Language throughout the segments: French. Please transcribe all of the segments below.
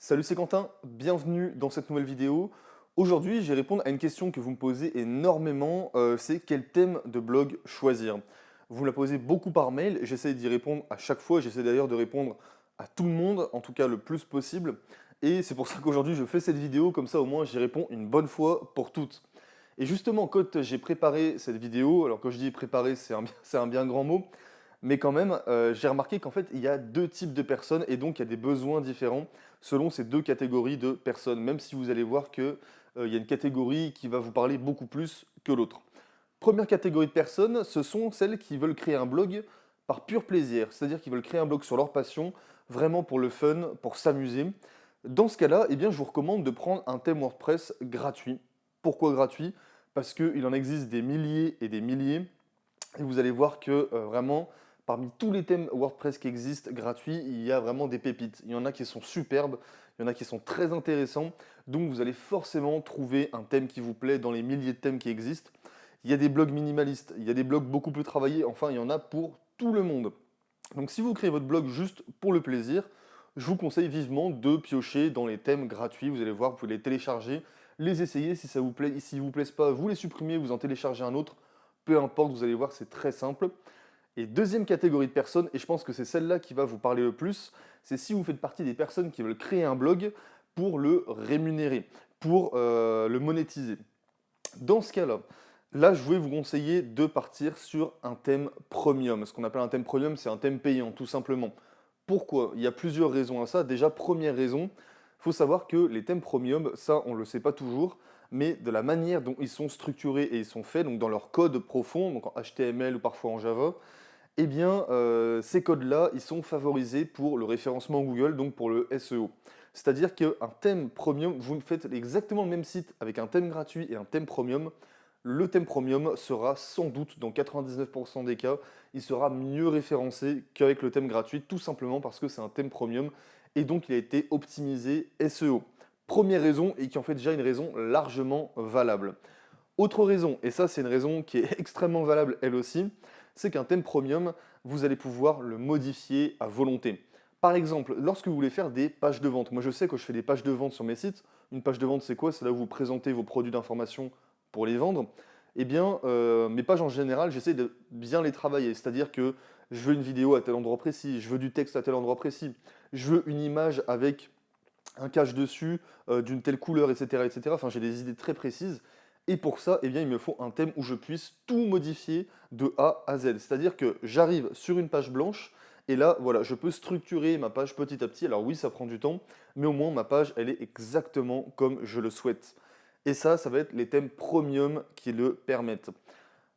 Salut, c'est Quentin, bienvenue dans cette nouvelle vidéo. Aujourd'hui, je vais répondre à une question que vous me posez énormément, c'est quel thème de blog choisir? Vous me la posez beaucoup par mail, j'essaie d'y répondre à chaque fois, j'essaie d'ailleurs de répondre à tout le monde, en tout cas le plus possible. Et c'est pour ça qu'aujourd'hui je fais cette vidéo, comme ça au moins j'y réponds une bonne fois pour toutes. Et justement, quand j'ai préparé cette vidéo, alors quand je dis préparer, c'est un bien grand mot, mais quand même, j'ai remarqué qu'en fait, il y a 2 types de personnes et donc il y a des besoins différents selon ces 2 catégories de personnes, même si vous allez voir que, il y a une catégorie qui va vous parler beaucoup plus que l'autre. Première catégorie de personnes, ce sont celles qui veulent créer un blog par pur plaisir, c'est-à-dire qu'ils veulent créer un blog sur leur passion, vraiment pour le fun, pour s'amuser. Dans ce cas-là, eh bien, je vous recommande de prendre un thème WordPress gratuit. Pourquoi gratuit? Parce qu'il en existe des milliers et des milliers et vous allez voir que, vraiment, parmi tous les thèmes WordPress qui existent gratuits, il y a vraiment des pépites. Il y en a qui sont superbes, il y en a qui sont très intéressants, donc vous allez forcément trouver un thème qui vous plaît dans les milliers de thèmes qui existent. Il y a des blogs minimalistes, il y a des blogs beaucoup plus travaillés, enfin il y en a pour tout le monde. Donc si vous créez votre blog juste pour le plaisir, je vous conseille vivement de piocher dans les thèmes gratuits. Vous allez voir, vous pouvez les télécharger, les essayer. Si ça vous plaît, s'ils ne vous plaisent pas, vous les supprimez, vous en téléchargez un autre. Peu importe, vous allez voir, c'est très simple. Et deuxième catégorie de personnes, et je pense que c'est celle-là qui va vous parler le plus, c'est si vous faites partie des personnes qui veulent créer un blog pour le rémunérer, pour le monétiser. Dans ce cas-là, là, je vais vous conseiller de partir sur un thème premium. Ce qu'on appelle un thème premium, c'est un thème payant, tout simplement. Pourquoi? Il y a plusieurs raisons à ça. Déjà, première raison, il faut savoir que les thèmes premium, ça, on ne le sait pas toujours, mais de la manière dont ils sont structurés et ils sont faits, donc dans leur code profond, donc en HTML ou parfois en Java, eh bien, ces codes-là, ils sont favorisés pour le référencement Google, donc pour le SEO. C'est-à-dire qu'un thème premium, vous faites exactement le même site avec un thème gratuit et un thème premium. Le thème premium sera sans doute, dans 99% des cas, il sera mieux référencé qu'avec le thème gratuit, tout simplement parce que c'est un thème premium et donc il a été optimisé SEO. Première raison et qui en fait déjà une raison largement valable. Autre raison, et ça c'est une raison qui est extrêmement valable elle aussi, c'est qu'un thème premium, vous allez pouvoir le modifier à volonté. Par exemple, lorsque vous voulez faire des pages de vente, moi je sais que je fais des pages de vente sur mes sites. Une page de vente c'est quoi? C'est là où vous présentez vos produits d'information pour les vendre. Eh bien, mes pages en général, j'essaie de bien les travailler. C'est-à-dire que je veux une vidéo à tel endroit précis, je veux du texte à tel endroit précis, je veux une image avec un cache dessus, d'une telle couleur, etc., etc. Enfin, j'ai des idées très précises. Et pour ça, eh bien, il me faut un thème où je puisse tout modifier de A à Z. C'est-à-dire que j'arrive sur une page blanche et là, voilà, je peux structurer ma page petit à petit. Alors oui, ça prend du temps, mais au moins ma page, elle est exactement comme je le souhaite. Et ça va être les thèmes premium qui le permettent.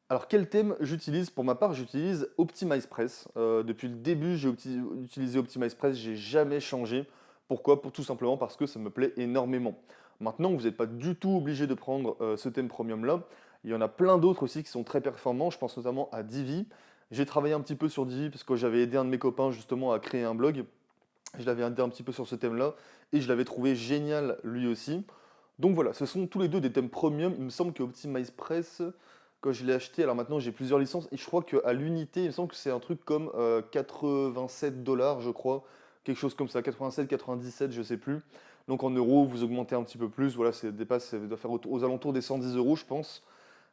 Alors quel thème j'utilise? Pour ma part, j'utilise OptimizePress. Depuis le début, j'ai utilisé OptimizePress, j'ai jamais changé. Pourquoi? Tout simplement parce que ça me plaît énormément. Maintenant, vous n'êtes pas du tout obligé de prendre ce thème premium-là. Il y en a plein d'autres aussi qui sont très performants. Je pense notamment à Divi. J'ai travaillé un petit peu sur Divi parce que j'avais aidé un de mes copains justement à créer un blog. Je l'avais aidé un petit peu sur ce thème-là et je l'avais trouvé génial lui aussi. Donc voilà, ce sont tous les deux des thèmes premium. Il me semble que OptimizePress, quand je l'ai acheté, alors maintenant j'ai plusieurs licences et je crois qu'à l'unité, il me semble que c'est un truc comme 87 dollars, je crois, quelque chose comme ça, 87, 97, je sais plus. Donc en euros, vous augmentez un petit peu plus, voilà, ça doit faire aux alentours des 110 euros, je pense.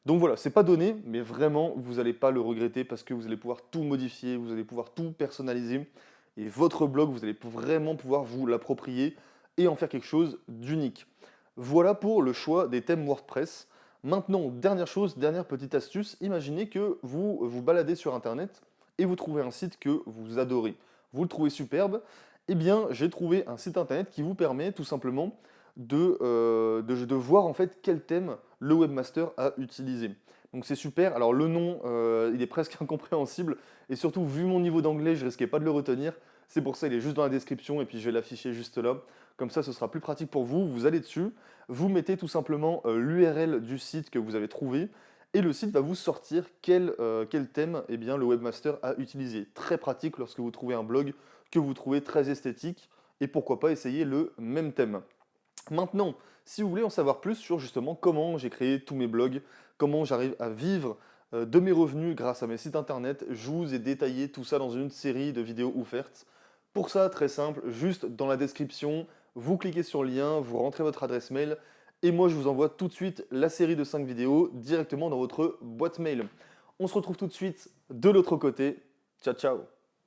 Donc voilà, c'est pas donné, mais vraiment, vous n'allez pas le regretter parce que vous allez pouvoir tout modifier, vous allez pouvoir tout personnaliser. Et votre blog, vous allez vraiment pouvoir vous l'approprier et en faire quelque chose d'unique. Voilà pour le choix des thèmes WordPress. Maintenant, dernière chose, dernière petite astuce, imaginez que vous vous baladez sur Internet et vous trouvez un site que vous adorez. Vous le trouvez superbe. Eh bien, j'ai trouvé un site Internet qui vous permet tout simplement de voir en fait quel thème le webmaster a utilisé. Donc c'est super. Alors le nom, il est presque incompréhensible et surtout vu mon niveau d'anglais, je risquais pas de le retenir. C'est pour ça il est juste dans la description et puis je vais l'afficher juste là. Comme ça, ce sera plus pratique pour vous. Vous allez dessus, vous mettez tout simplement l'URL du site que vous avez trouvé et le site va vous sortir quel thème eh bien, le webmaster a utilisé. Très pratique lorsque vous trouvez un blog que vous trouvez très esthétique et pourquoi pas essayer le même thème. Maintenant, si vous voulez en savoir plus sur justement comment j'ai créé tous mes blogs, comment j'arrive à vivre de mes revenus grâce à mes sites internet, je vous ai détaillé tout ça dans une série de vidéos offertes. Pour ça, très simple, juste dans la description, Vous cliquez sur le lien, vous rentrez votre adresse mail et moi je vous envoie tout de suite la série de 5 vidéos directement dans votre boîte mail. On se retrouve tout de suite de l'autre côté. Ciao ciao!